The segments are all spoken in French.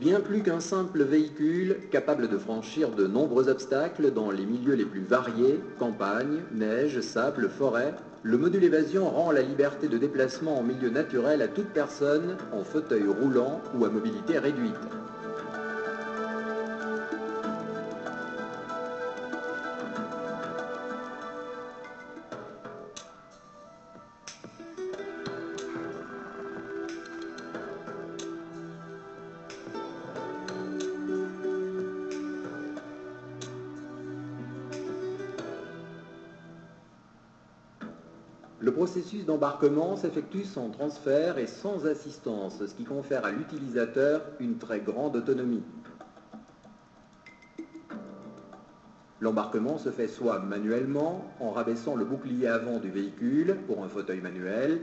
Bien plus qu'un simple véhicule capable de franchir de nombreux obstacles dans les milieux les plus variés, campagne, neige, sable, forêt, le module Évasion rend la liberté de déplacement en milieu naturel à toute personne en fauteuil roulant ou à mobilité réduite. Le processus d'embarquement s'effectue sans transfert et sans assistance, ce qui confère à l'utilisateur une très grande autonomie. L'embarquement se fait soit manuellement, en rabaissant le bouclier avant du véhicule pour un fauteuil manuel,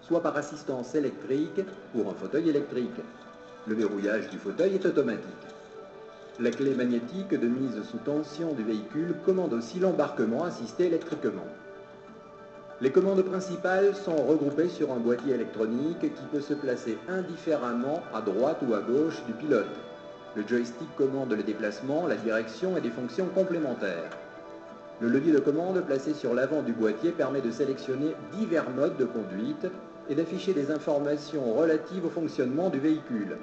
soit par assistance électrique pour un fauteuil électrique. Le verrouillage du fauteuil est automatique. La clé magnétique de mise sous tension du véhicule commande aussi l'embarquement assisté électriquement. Les commandes principales sont regroupées sur un boîtier électronique qui peut se placer indifféremment à droite ou à gauche du pilote. Le joystick commande le déplacement, la direction et des fonctions complémentaires. Le levier de commande placé sur l'avant du boîtier permet de sélectionner divers modes de conduite et d'afficher des informations relatives au fonctionnement du véhicule.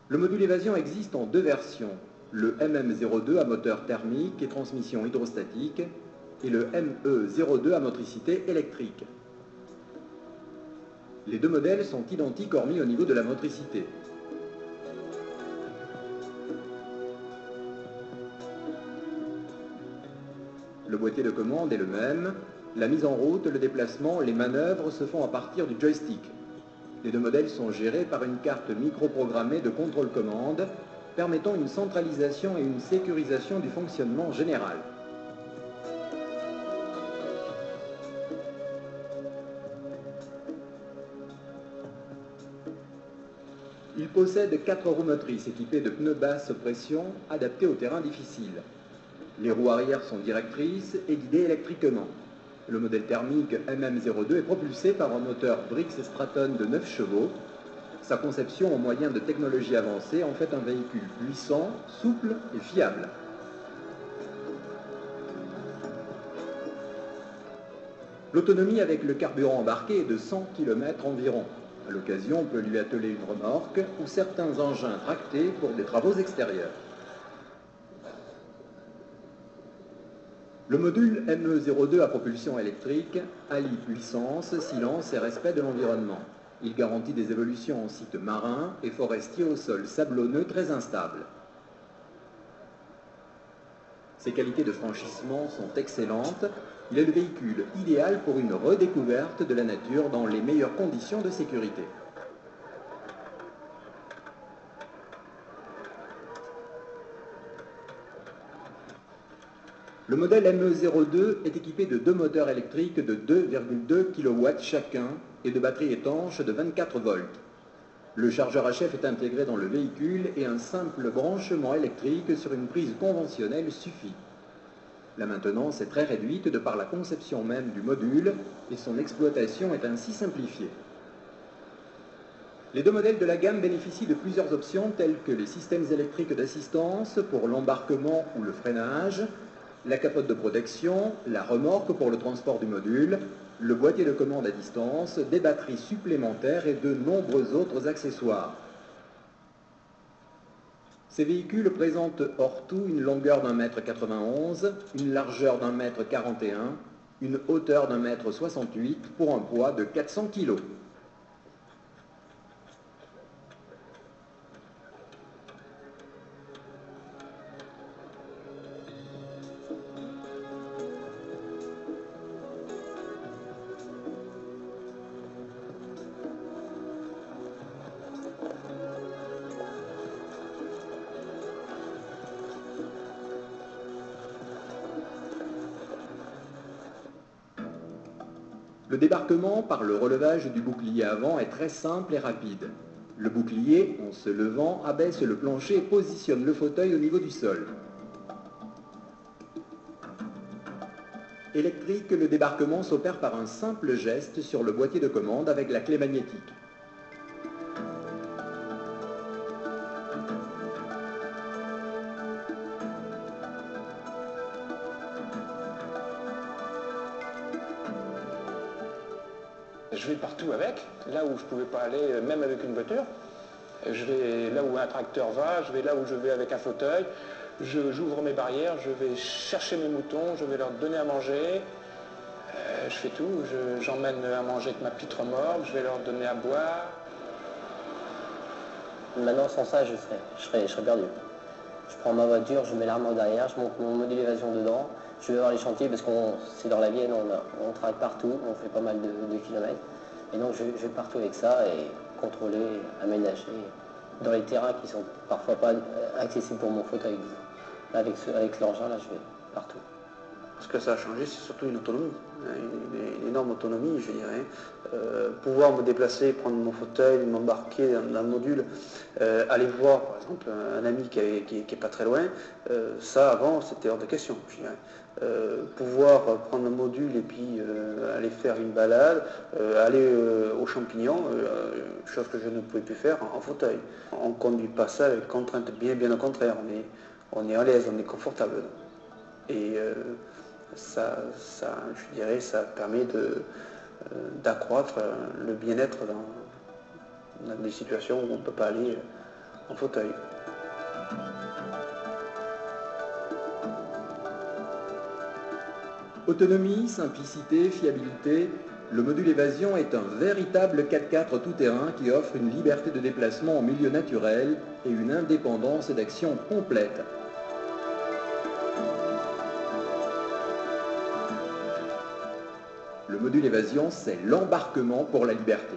Le module Évasion existe en deux versions, le MM02 à moteur thermique et transmission hydrostatique et le ME02 à motricité électrique. Les deux modèles sont identiques hormis au niveau de la motricité. Le boîtier de commande est le même. La mise en route, le déplacement, les manœuvres se font à partir du joystick. Les deux modèles sont gérés par une carte microprogrammée de contrôle-commande permettant une centralisation et une sécurisation du fonctionnement général. Il possède 4 roues motrices équipées de pneus basse pression adaptés aux terrains difficiles. Les roues arrière sont directrices et guidées électriquement. Le modèle thermique MM02 est propulsé par un moteur Briggs Stratton de 9 chevaux. Sa conception au moyen de technologies avancées en fait un véhicule puissant, souple et fiable. L'autonomie avec le carburant embarqué est de 100 km environ. À l'occasion, on peut lui atteler une remorque ou certains engins tractés pour des travaux extérieurs. Le module ME02 à propulsion électrique allie puissance, silence et respect de l'environnement. Il garantit des évolutions en site marin et forestier au sol sablonneux très instable. Ses qualités de franchissement sont excellentes. Il est le véhicule idéal pour une redécouverte de la nature dans les meilleures conditions de sécurité. Le modèle ME02 est équipé de deux moteurs électriques de 2,2 kW chacun et de batteries étanches de 24 volts. Le chargeur HF est intégré dans le véhicule et un simple branchement électrique sur une prise conventionnelle suffit. La maintenance est très réduite de par la conception même du module et son exploitation est ainsi simplifiée. Les deux modèles de la gamme bénéficient de plusieurs options telles que les systèmes électriques d'assistance pour l'embarquement ou le freinage, la capote de protection, la remorque pour le transport du module, le boîtier de commande à distance, des batteries supplémentaires et de nombreux autres accessoires. Ces véhicules présentent hors tout une longueur d'1,91 m, une largeur d'1,41 m, une hauteur d'1,68 m pour un poids de 400 kg. Le débarquement par le relevage du bouclier avant est très simple et rapide. Le bouclier, en se levant, abaisse le plancher et positionne le fauteuil au niveau du sol. Électrique, le débarquement s'opère par un simple geste sur le boîtier de commande avec la clé magnétique. Je vais partout avec, là où je ne pouvais pas aller, même avec une voiture. Je vais là où un tracteur va, je vais là où je vais avec un fauteuil. J'ouvre mes barrières, je vais chercher mes moutons, je vais leur donner à manger. Je fais tout, j'emmène à manger avec ma petite remorque, je vais leur donner à boire. Maintenant, sans ça, je serais perdu. Je prends ma voiture, je mets l'armoire derrière, je monte mon module évasion dedans. Je vais voir les chantiers parce que c'est dans la Vienne, on travaille partout, on fait pas mal de kilomètres. Et donc je vais partout avec ça et contrôler, aménager dans les terrains qui sont parfois pas accessibles pour mon fauteuil. Avec l'engin, là, je vais partout. Ce que ça a changé, c'est surtout une autonomie, une énorme autonomie, je dirais. Pouvoir me déplacer, prendre mon fauteuil, m'embarquer dans le module, aller voir, par exemple, un ami qui est pas très loin, ça, avant, c'était hors de question, je dirais. Pouvoir prendre le module et puis aller faire une balade, aller aux champignons, chose que je ne pouvais plus faire en fauteuil. On ne conduit pas ça avec contrainte, bien au contraire, on est à l'aise, on est confortable. Et ça, je dirais, ça permet d'accroître le bien-être dans des situations où on ne peut pas aller en fauteuil. Autonomie, simplicité, fiabilité, le module Évasion est un véritable 4x4 tout-terrain qui offre une liberté de déplacement en milieu naturel et une indépendance d'action complète. Le module Évasion, c'est l'embarquement pour la liberté.